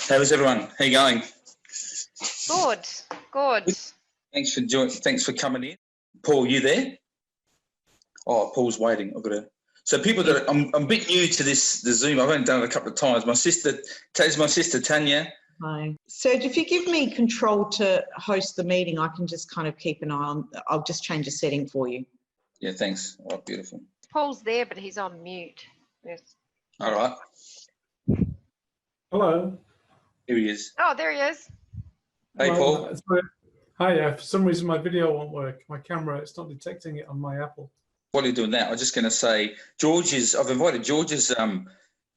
How's everyone? How you going? Good, good. Thanks for joining. Thanks for coming in. Paul, you there? Oh, Paul's waiting. I've got to. So people that I'm a bit new to the Zoom. I've only done it a couple of times. My sister Tanya. Hi. Serge, if you give me control to host the meeting, I can just kind of keep an eye on. I'll just change a setting for you. Yeah, thanks. Oh, beautiful. Paul's there, but he's on mute. Yes. All right. Hello. Here he is. Oh, there he is. Hey, Paul. Hi. For some reason, my video won't work. My camera, it's not detecting it on my Apple. What are you doing now? I'm just going to say, I've invited George's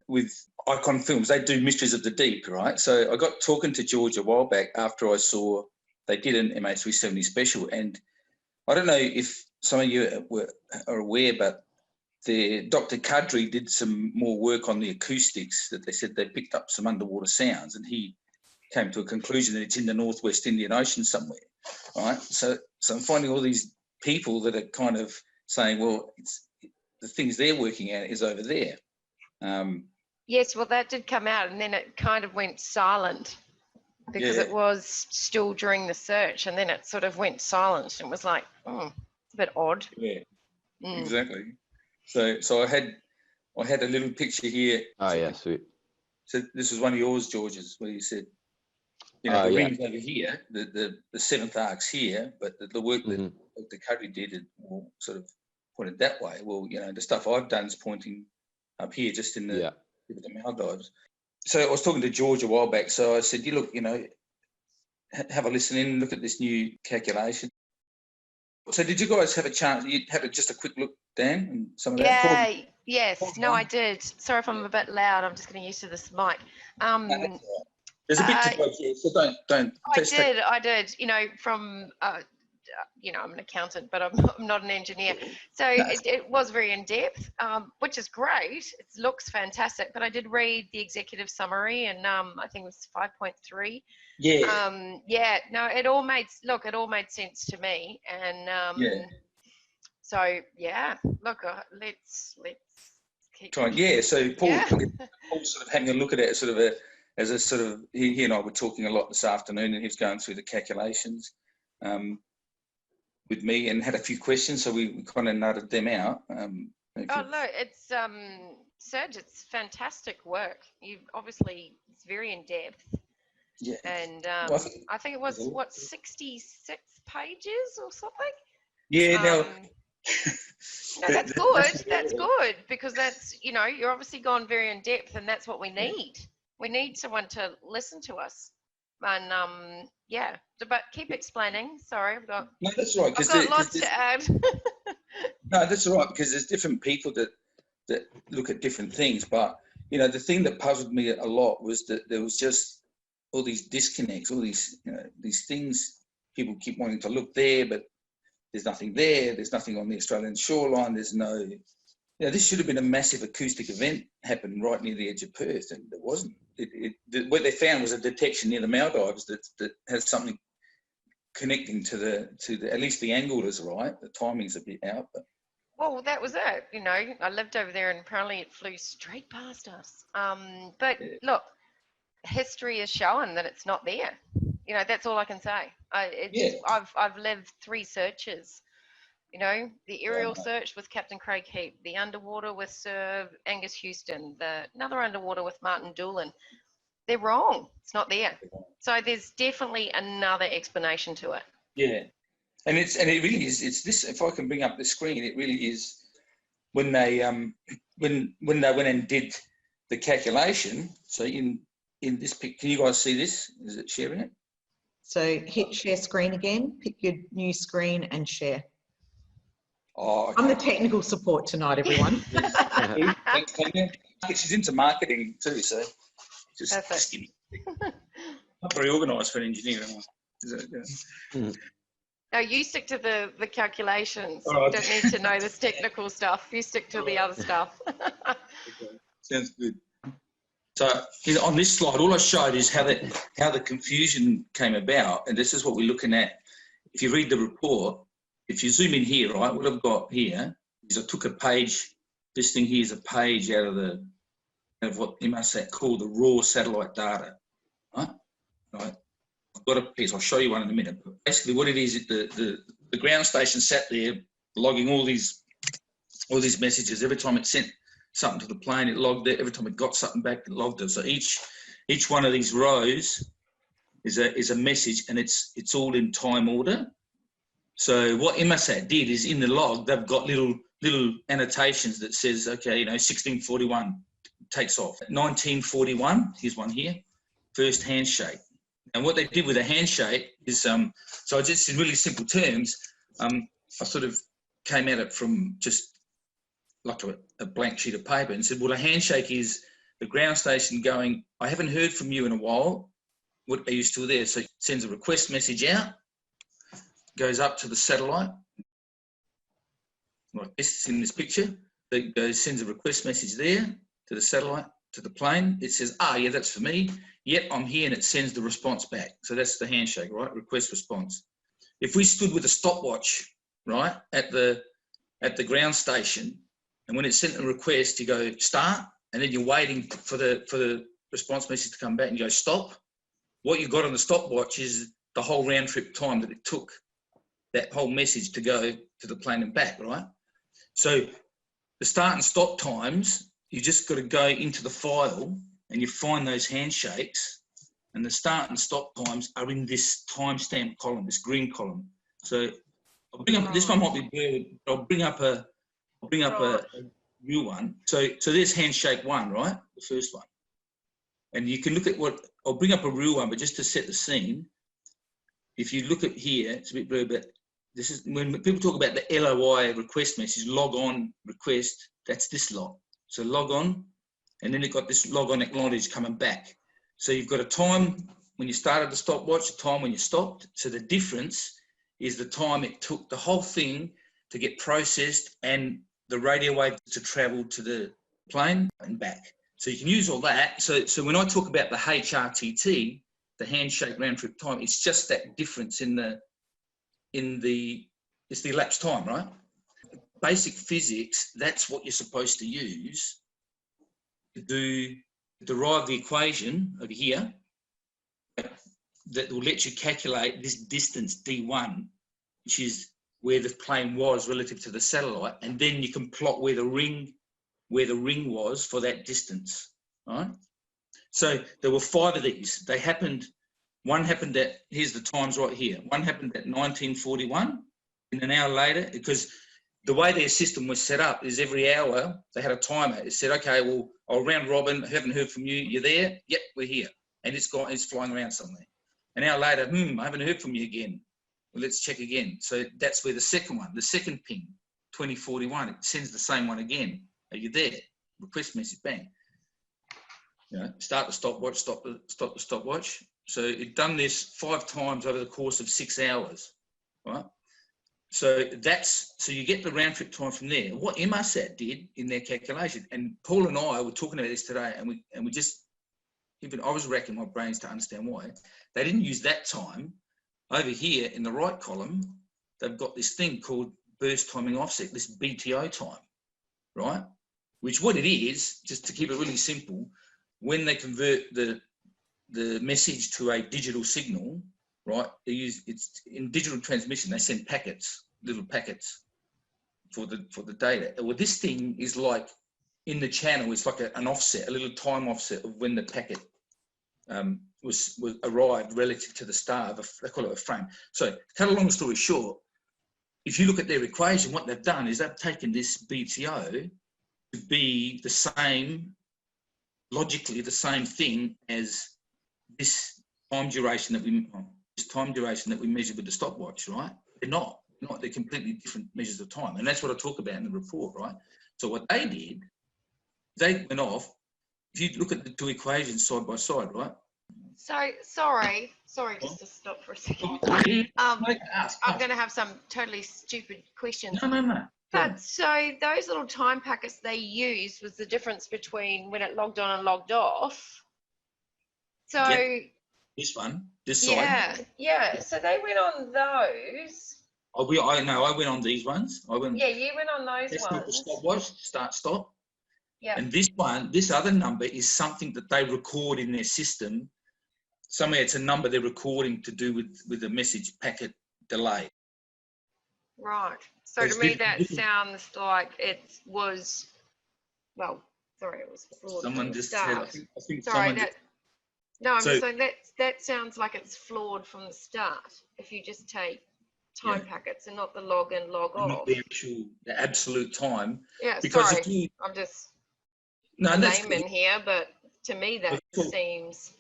with Icon Films. They do Mysteries of the Deep, right? So I got talking to George a while back after I saw they did an MH370 special. And I don't know if some of you are aware, but Dr. Kadri did some more work on the acoustics that they said they picked up some underwater sounds, and he came to a conclusion that it's in the Northwest Indian Ocean somewhere, right? So I'm finding all these people that are kind of saying, well, the things they're working at is over there. Yes, well, that did come out, and then it kind of went silent because it was still during the search, and then it sort of went silent and was like, oh, it's a bit odd. Yeah, exactly. So I had a little picture here. Oh, yeah, sweet. So this was one of yours, George's, where you said, you know, the rings over here, the seventh arc's here, but the work that Dr. Kadri did will sort of pointed that way. Well, you know, the stuff I've done is pointing up here, just in the Maldives. So I was talking to George a while back. So I said, you look, you know, have a listen in, look at this new calculation. So did you guys have a chance? You had just a quick look, Dan, and some of that? Yeah, yes. No, I did. Sorry if I'm a bit loud. I'm just getting used to this mic. There's a bit to go here, so don't. I did. You know, from you know, I'm an accountant, but I'm not an engineer. So it was very in depth, which is great. It looks fantastic. But I did read the executive summary, and I think it was 5.3. Yeah. Yeah. No, it all made sense to me, and so yeah. Look, let's keep trying. Yeah. So Paul sort of having a look at it, as a sort of he and I were talking a lot this afternoon, and he was going through the calculations with me and had a few questions, so we kind of nutted them out. It's Serge, it's fantastic work. It's very in depth. Yeah. And I think it was what 66 pages or something. Yeah. No, that's good. That's good, because that's, you know, you're obviously gone very in depth, and that's what we need. We need someone to listen to us. And but keep explaining. Sorry, I've got lots to add. No, that's all right, because there's different people that look at different things. But you know, the thing that puzzled me a lot was that there was just all these disconnects, all these these things. People keep wanting to look there, but there's nothing there. There's nothing on the Australian shoreline. There's no. You know, this should have been a massive acoustic event happening right near the edge of Perth, and it wasn't. What they found was a detection near the Maldives that has something connecting to the at least the angle is right. The timing's a bit out, but. Well, that was it. You know, I lived over there, and apparently it flew straight past us. But look, history is showing that it's not there. You know, that's all I can say. I've lived 3 searches. You know, the aerial search with Captain Craig Heap, the underwater with Sir Angus Houston, another underwater with Martin Doolan. They're wrong. It's not there. So there's definitely another explanation to it. Yeah, and it really is. It's this. If I can bring up the screen, it really is when they when they went and did the calculation. So in this pic, can you guys see this? Is it sharing it? So hit share screen again. Pick your new screen and share. Oh, okay. I'm the technical support tonight, everyone. Thanks, Tanya. She's into marketing too, so just not very organised for an engineer. No, you stick to the calculations. You don't need to know this technical stuff. You stick to the other stuff. Okay. Sounds good. So on this slide, all I showed is how the confusion came about, and this is what we're looking at. If you read the report, if you zoom in here, right, what I've got here is I took a page. This thing here is a page out of what Inmarsat called the raw satellite data. right? I've got a piece. I'll show you one in a minute. But basically, what it is, the ground station sat there logging all these messages. Every time it sent something to the plane, it logged it. Every time it got something back, it logged it. So each one of these rows is a message, and it's all in time order. So what Inmarsat did is in the log, they've got little annotations that says, okay, 1641 takes off. 1941, here's one here, first handshake. And what they did with a handshake is, so just in really simple terms, I sort of came at it from just like a blank sheet of paper and said, well, a handshake is the ground station going, I haven't heard from you in a while. What, are you still there? So it sends a request message out, goes up to the satellite, like this in this picture. It goes, sends a request message there to the satellite, to the plane. It says, yeah, that's for me. Yep, I'm here, and it sends the response back. So that's the handshake, right? Request response. If we stood with a stopwatch, right, at the ground station, and when it sent a request, you go start, and then you're waiting for the response message to come back, and you go stop. What you got on the stopwatch is the whole round trip time that it took that whole message to go to the plane and back, right? So the start and stop times, you just got to go into the file and you find those handshakes, and the start and stop times are in this timestamp column, this green column. So I'll bring up, this one might be blurred, but I'll bring up a new one. So there's handshake 1, right? The first one. And you can look at what, I'll bring up a real one, but just to set the scene, if you look at here, it's a bit blurred, but this is when people talk about the LOI request message, log on request, that's this lot. So log on, and then you've got this log on acknowledge coming back. So you've got a time when you started the stopwatch, a time when you stopped. So the difference is the time it took the whole thing to get processed and the radio wave to travel to the plane and back. So you can use all that. So when I talk about the HRTT, the handshake round trip time, it's just that difference it's the elapsed time, right? Basic physics, that's what you're supposed to use to derive the equation over here that will let you calculate this distance D1, which is where the plane was relative to the satellite, and then you can plot where the ring was for that distance, right? So there were 5 of these. They happened, one happened at, here's the times right here. One happened at 1941, and an hour later, because the way their system was set up is every hour they had a timer. It said, okay, well, I'll round robin, I haven't heard from you, you're there? Yep, we're here. And it's flying around somewhere. An hour later, I haven't heard from you again. Well, let's check again. So that's where the second ping, 2041, it sends the same one again. Are you there? Request message, bang. Start the stopwatch, stop the stopwatch. So it done this 5 times over the course of 6 hours, right? So you get the round trip time from there. What Inmarsat did in their calculation, and Paul and I were talking about this today, and we just, even I was racking my brains to understand why they didn't use that time. Over here in the right column, they've got this thing called burst timing offset, this BTO time, right? Which what it is, just to keep it really simple, when they convert the message to a digital signal, right? It's in digital transmission, they send packets, little packets for the data. Well, this thing is like in the channel, it's like an offset, a little time offset of when the packet was arrived relative to the star. They call it a frame. So to cut a long story short, if you look at their equation, what they've done is they've taken this BTO to be the same, logically the same thing as this time duration that we measure with the stopwatch, right? They're not. They're completely different measures of time, and that's what I talk about in the report, right? So what they did, they went off. If you look at the 2 equations side by side, right? So sorry, just to stop for a second. I'm going to have some totally stupid questions. No. But so those little time packets they used was the difference between when it logged on and logged off. So this side. Yeah. So they went on those. I went on these ones. You went on those that's ones. Not the stopwatch, start, stop. Yeah. And this other number is something that they record in their system somewhere it's a number they're recording to do with the message packet delay. Right. So It's to me, different- that sounds like it was, well, sorry, it was flawed Someone from the just said, start. I think Sorry, someone no, I'm So- just saying that sounds like it's flawed from the start. If you just take time packets and not the log in, log not off. the absolute time. Yeah, Because sorry, if you, I'm just no, a that's layman here, but to me that Cool. seems.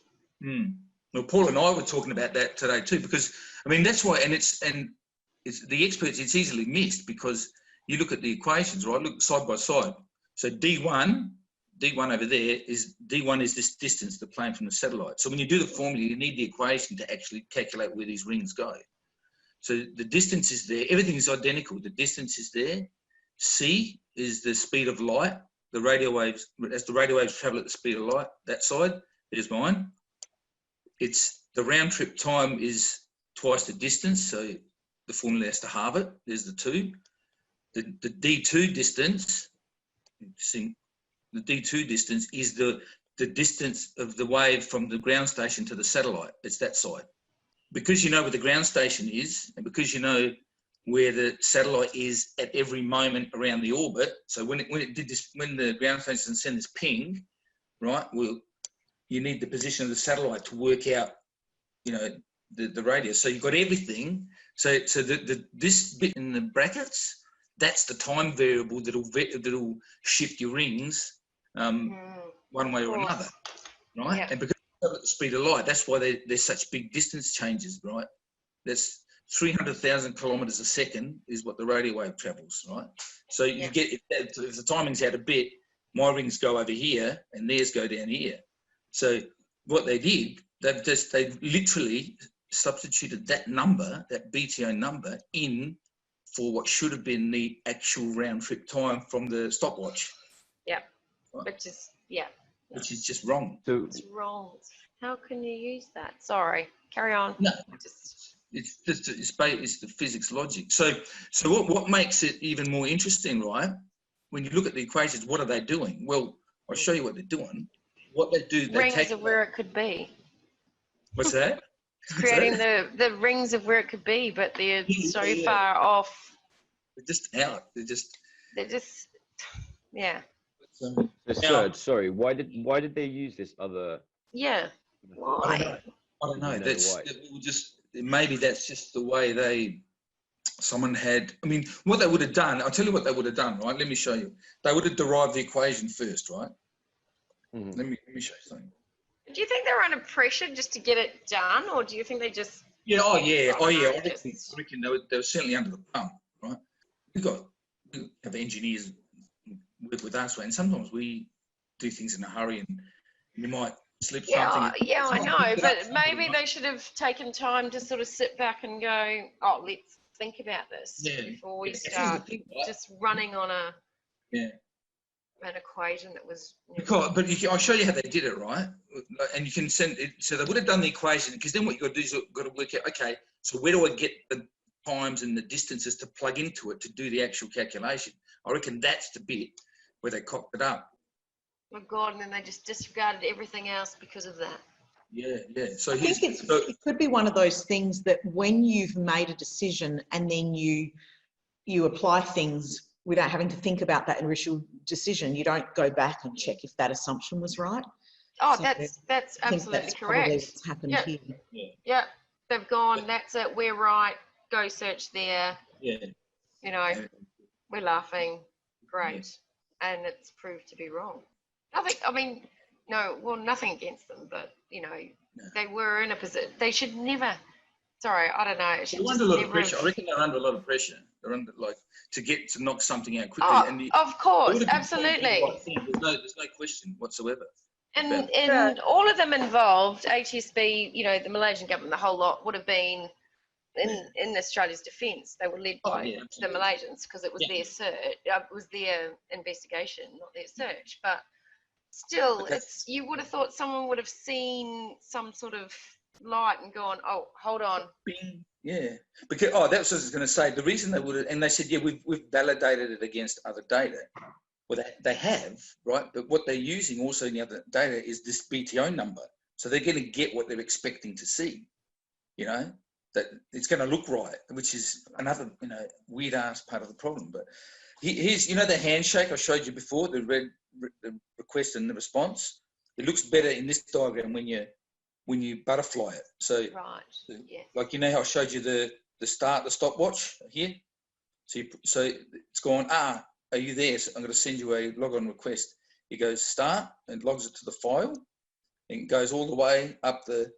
Well, Paul and I were talking about that today too, because I mean that's why, and it's the experts. It's easily missed because you look at the equations, right? Look side by side. So D1 over there is D1 is this distance, the plane from the satellite. So when you do the formula, you need the equation to actually calculate where these rings go. So the distance is there. Everything is identical. The distance is there. C is the speed of light. The radio waves, as the radio waves travel at the speed of light, that side, there's mine. It's the round trip time is twice the distance. So the formula has to halve it. There's the 2. The D2 distance, the D2 distance is the distance of the wave from the ground station to the satellite. It's that side. Because you know where the ground station is, and because you know where the satellite is at every moment around the orbit. So when the ground station sends this ping, right? Well, you need the position of the satellite to work out, you know, the radius. So you've got everything. So this bit in the brackets, that's the time variable that'll shift your rings one way or another, right? Yeah. And because at the speed of light, that's why there's such big distance changes, right? That's 300,000 kilometers a second is what the radio wave travels, right? So you get, if the timing's out a bit, my rings go over here and theirs go down here. So what they did, they literally substituted that number, that BTO number, in for what should have been the actual round trip time from the stopwatch. Yeah. Right? Which is just wrong. So It's wrong. How can you use that? Sorry, carry on. No, it's the physics logic. So what makes it even more interesting, right? When you look at the equations, what are they doing? Well, I'll show you what they're doing. What they do, they Rings take of where it could be. What's that? Creating the rings of where it could be, but they're so far off. They're just out. They're just, yeah. So, Serge, sorry, why did they use this other? Yeah. Why? I don't know. You know why. Maybe that's just the way someone had. I mean, what they would have done. I'll tell you what they would have done. Right? Let me show you. They would have derived the equation first, right? Mm-hmm. Let me show you something. Do you think they're under pressure just to get it done, or do you think they just? Yeah. Oh yeah. I Just- reckon they were certainly under the pump, right? We have engineers work with us, and sometimes we do things in a hurry, and you might slip something. Yeah, I know, but maybe they should have taken time to sort of sit back and go, oh, let's think about this before we start just running on an equation that was. I'll show you how they did it, right? And you can send it. So they would have done the equation, because then what you've got to do is you've got to work out, okay, so where do I get the times and the distances to plug into it to do the actual calculation? I reckon that's the bit where they cocked it up. Oh God, and then they just disregarded everything else because of that. Yeah. So I think it could be one of those things that when you've made a decision and then you apply things without having to think about that initial decision, you don't go back and check if that assumption was right. Oh, So that's I think absolutely that's probably correct. what's happened here. Yeah, they've gone. That's it. We're right. Go search there. Yeah. You know, we're laughing. Great, and it's proved to be wrong. Nothing against them, but you know, they were in a position. They should never. Sorry, I don't know. They're under a lot of pressure. I reckon they're under a lot of pressure. They're under to knock something out quickly. Oh, of course, absolutely. There's no question whatsoever. And all of them involved, HSB, you know, the Malaysian government, the whole lot would have been in Australia's defence. They were led by the Malaysians because it was their search, it was their investigation, not their search. But still, you would have thought someone would have seen some sort of light and gone, oh, hold on. Bing. Yeah, because that's what I was going to say. The reason they would have, and they said, yeah, we've validated it against other data. Well, they have, right? But what they're using also in the other data is this BTO number. So they're going to get what they're expecting to see, you know, that it's going to look right, which is another, you know, weird ass part of the problem. But here's, you know, the handshake I showed you before, the request and the response. It looks better in this diagram when you butterfly it. So, Right. Yeah. like, you know how I showed you the stopwatch here. So it's gone. Are you there? So I'm going to send you a log on request. It goes start and logs it to the file. And it goes all the way up to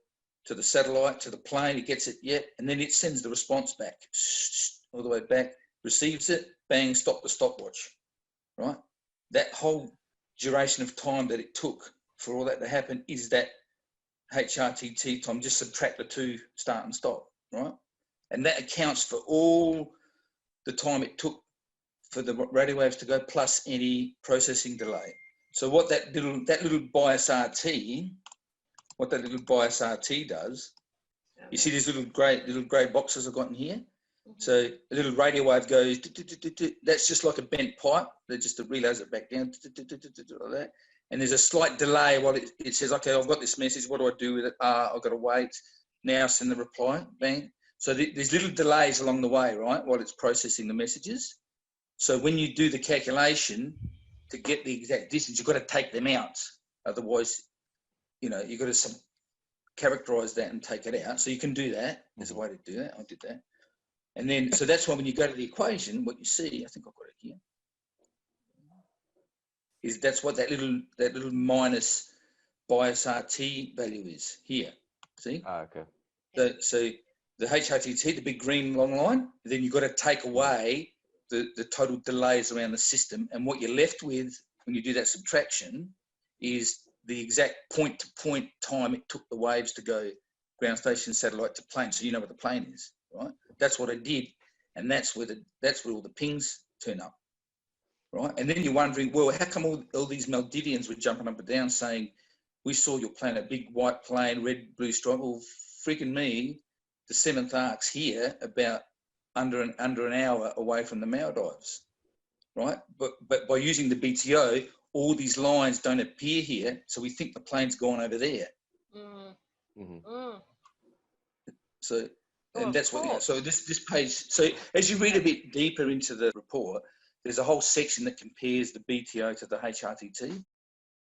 the satellite, to the plane. It gets it, and then it sends the response back, all the way back, receives it, bang, stop the stopwatch, right? That whole duration of time that it took for all that to happen is that HRTT time. Just subtract the two, start and stop, right? And that accounts for all the time it took for the radio waves to go, plus any processing delay. So what that little bias RT, what that little bias RT does, you see these little grey boxes I've got in here. So a little radio wave goes, that's just like a bent pipe. That just relays it back down, like that. And there's a slight delay while it says, okay, I've got this message. What do I do with it? I've got to wait. Now send the reply, bang. So there's little delays along the way, right, while it's processing the messages. So when you do the calculation to get the exact distance, you've got to take them out. Otherwise, you know, you've got to characterize that and take it out. So you can do that. There's a way to do that. I did that. And then, so that's why when you go to the equation, what you see, I think I've got it here, is that's what that little minus bias RT value is here. See? Okay. So the HRTT, the big green long line, then you've got to take away the total delays around the system. And what you're left with when you do that subtraction is the exact point-to-point time it took the waves to go ground station, satellite to plane. So you know what the plane is, right? That's what I did. And that's where all the pings turn up, right? And then you're wondering, well, how come all these Maldivians were jumping up and down saying, we saw your plane, a big white plane, red, blue stripe. Well, freaking me, the 7th arc's here about under an hour away from the Maldives, right? But by using the BTO, all these lines don't appear here, so we think the plane's gone over there. So, and that's what. Yeah, so this page. So as you read a bit deeper into the report, there's a whole section that compares the BTO to the HRTT.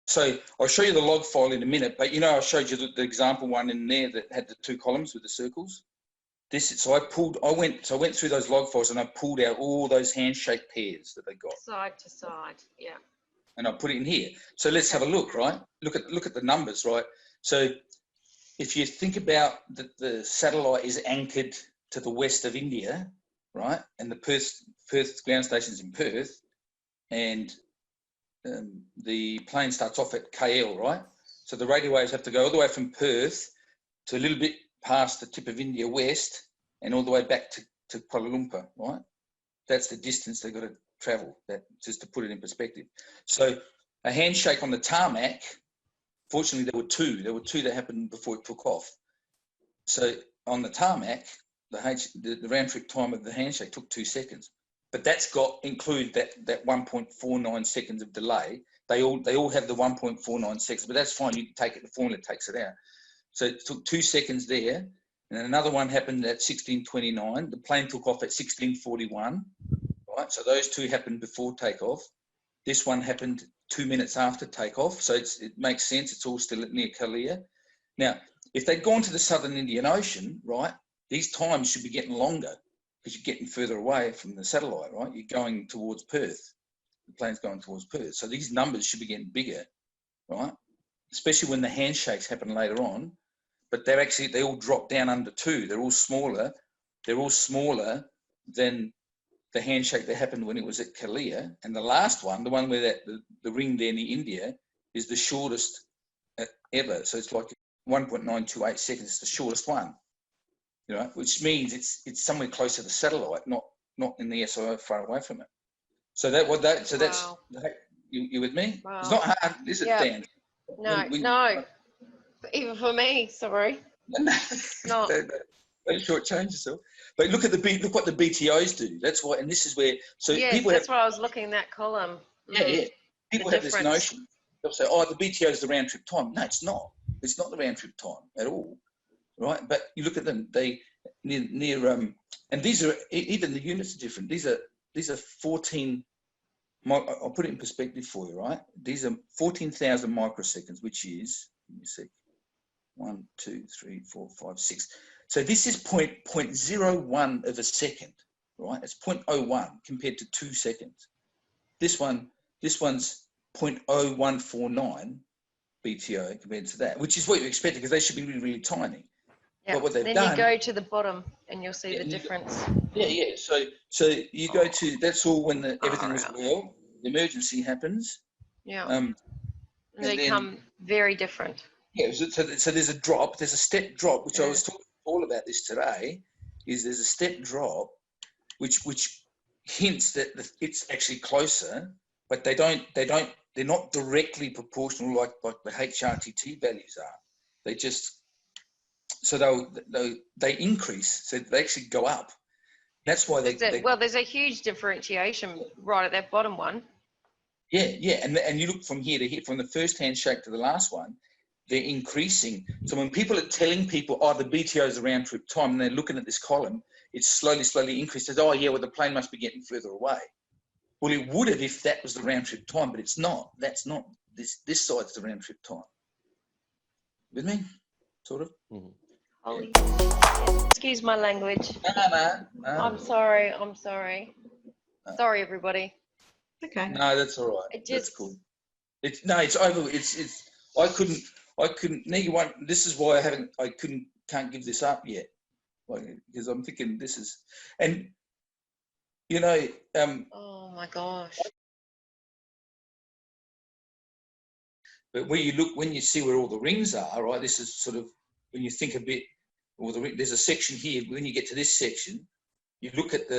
So I'll show you the log file in a minute, but you know I showed you the example one in there that had the 2 columns with the circles. So I went through those log files and I pulled out all those handshake pairs that they got. Side to side, yeah. And I put it in here. So let's have a look, right? Look at the numbers, right? So if you think about the satellite is anchored to the west of India, right? And the Perth ground station's in Perth, and the plane starts off at KL, right? So the radio waves have to go all the way from Perth to a little bit past the tip of India west and all the way back to Kuala Lumpur, right? That's the distance they've got to travel, that just to put it in perspective. So a handshake on the tarmac, fortunately there were two. There were 2 that happened before it took off. So on the tarmac, the round trip time of the handshake took 2 seconds. But that's include that 1.49 seconds of delay. They all have the 1.49 seconds, but that's fine. You take it, the formula takes it out. So it took 2 seconds there, and then another one happened at 16:29. The plane took off at 16:41, right? So those 2 happened before takeoff. This one happened 2 minutes after takeoff, so it makes sense. It's all still near Kalia. Now, if they'd gone to the Southern Indian Ocean, right, these times should be getting longer because you're getting further away from the satellite, right? You're going towards Perth. The plane's going towards Perth. So these numbers should be getting bigger, right? Especially when the handshakes happen later on. But they all drop down under 2. They're all smaller. They're all smaller than the handshake that happened when it was at Kalia. And the last one, the one where the ring there near India, is the shortest ever. So it's like 1.928 seconds. It's the shortest one, you know, which means it's somewhere close to the satellite, not in the SIO far away from it. So that's you with me? Wow. It's not hard, is it, Dan? No. Even for me, sorry. No. Don't shortchange yourself. But look what the BTOs do. That's why, and this is where. So people that's why I was looking at that column. Yeah. People have this notion. They'll say, "Oh, the BTO is the round trip time." No, it's not. It's not the round trip time at all, right? But you look at them, they near and these are, even the units are different. These are 14. I'll put it in perspective for you, right? These are 14,000 microseconds, which is, let me see, 1, 2, 3, 4, 5, 6. So this is 0.01 of a second, right? It's 0.01 compared to 2 seconds. This one's 0.0149 BTO compared to that, which is what you expected, because they should be really, really tiny. Yeah. But what they've then done, you go to the bottom and you'll see the difference. Yeah. So you go to, that's all when everything was well, the emergency happens. Yeah. And they then, come very different. Yeah, so there's a drop, there's a step drop, which I was talking all about this today, is there's a step drop, which hints that it's actually closer, but they're not directly proportional like the HRTT values are. They just, so they increase, so they actually go up. That's why well, there's a huge differentiation right at that bottom one. Yeah, and you look from here to here, from the first handshake to the last one, they're increasing. So when people are telling people, oh, the BTO is a round trip time, and they're looking at this column, it's slowly increased. Oh, yeah, well, the plane must be getting further away. Well, it would have if that was the round trip time, but it's not. That's not. This side's the round trip time. With me? Sort of? Mm-hmm. Holy excuse my language. No. I'm sorry. Sorry, everybody. Okay. No, that's all right. That's cool. It's over. I couldn't. Neither one. This is why can't give this up yet, because I'm thinking this is, and you know. Oh my gosh. But when you see where all the rings are, right? This is sort of when you think a bit. There's a section here. When you get to this section, you look at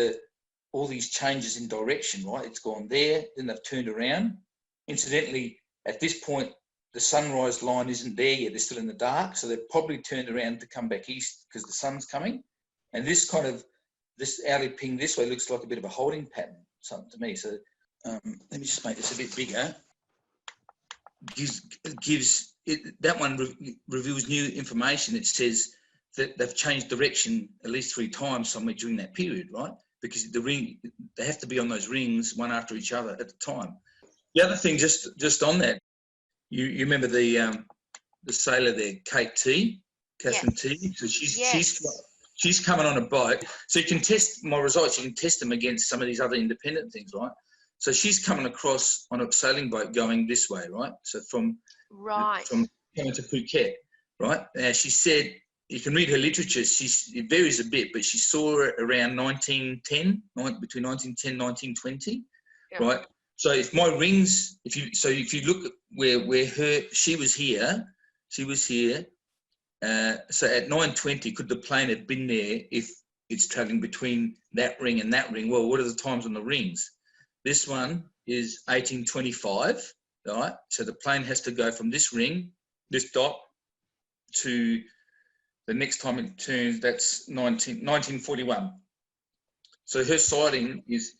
all these changes in direction, right? It's gone there, then they've turned around. Incidentally, at this point, the sunrise line isn't there yet. They're still in the dark, so they've probably turned around to come back east because the sun's coming. And this outer ping this way looks like a bit of a holding pattern, something to me. So let me just make this a bit bigger. That one reveals new information. It says that they've changed direction at least 3 times somewhere during that period, right? Because they have to be on those rings one after each other at the time. The other thing, just on that, you remember the sailor there, Catherine T. So she's coming on a boat. So you can test my results. You can test them against some of these other independent things, right? So she's coming across on a sailing boat going this way, right? So from coming to Phuket, right? Now she said, you can read her literature. It varies a bit, but she saw it around 1910, between 1910 and 1920, right? So if my rings, if you look at where she was here. So at 9:20, could the plane have been there if it's traveling between that ring and that ring? Well, what are the times on the rings? This one is 1825, right? So the plane has to go from this ring, this dot, to the next time it turns, that's 1941. So her sighting is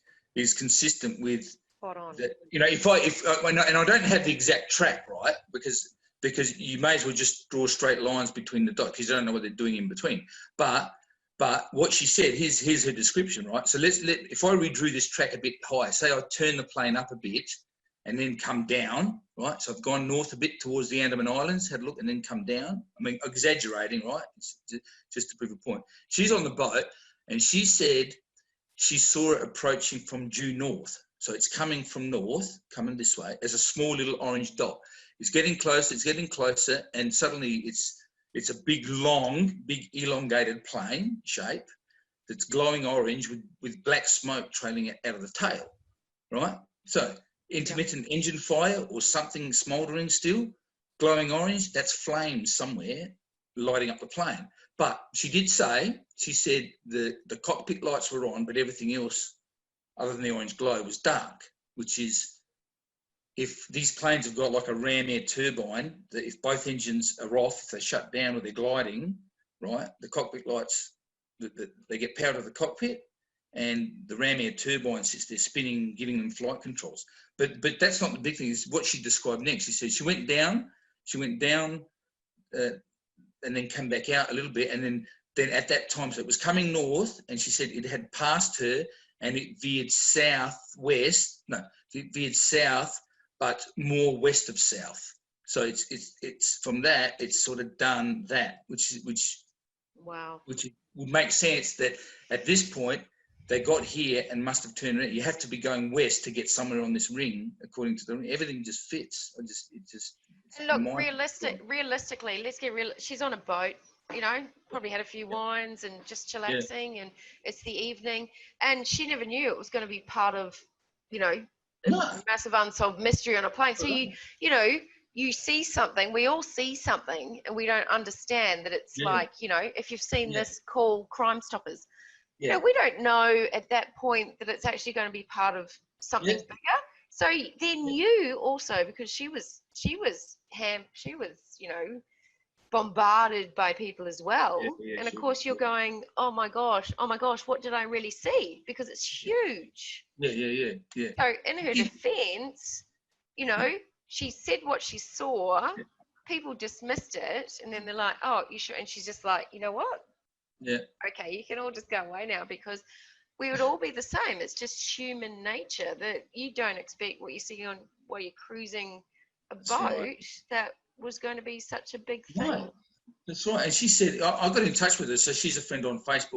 consistent with that. You know, and I don't have the exact track, right? Because you may as well just draw straight lines between the dots because you don't know what they're doing in between. But what she said, here's her description, right? So if I redrew this track a bit higher, say I turn the plane up a bit and then come down, right? So I've gone north a bit towards the Andaman Islands, had a look, and then come down. I mean, exaggerating, right? It's just to prove a point. She's on the boat, and she said she saw it approaching from due north. So it's coming from north, coming this way, as a small little orange dot. It's getting closer, and suddenly it's a big elongated plane shape that's glowing orange with black smoke trailing out of the tail, right? So intermittent engine fire or something smouldering still, glowing orange, that's flames somewhere lighting up the plane. But she said the cockpit lights were on, but everything else other than the orange glow was dark, which is, if these planes have got like a ram air turbine, that if both engines are off, if they shut down or they're gliding, right, the cockpit lights, they get power to the cockpit, and the ram air turbine sits there spinning, giving them flight controls. But that's not the big thing. Is what she described next. She said she went down and then came back out a little bit, and then at that time, so it was coming north, and she said it had passed her, and it veered southwest. No, it veered south, but more west of south. So it's from that it's sort of done that, which Wow. would make sense that at this point they got here and must have turned around. You have to be going west to get somewhere on this ring, according to the ring. Everything just fits. And look, realistically, let's get real. She's on a boat, you know, probably had a few wines and just chillaxing, and it's the evening, and she never knew it was going to be part of, you know, a massive unsolved mystery on a plane. So you know, you see something, we all see something, and we don't understand that it's like, you know, if you've seen this call Crime Stoppers, you know, we don't know at that point that it's actually going to be part of something bigger. So they knew also, because she was, you know, bombarded by people as well. And of course you're going, oh my gosh, what did I really see? Because it's huge. Yeah. So in her defense, you know, she said what she saw, people dismissed it, and then they're like, oh, you sure? And she's just like, you know what? Yeah. Okay, you can all just go away now, because we would all be the same. It's just human nature that you don't expect what you see on while you're cruising a boat that was going to be such a big thing. Right. That's right. And she said, I got in touch with her, so she's a friend on Facebook.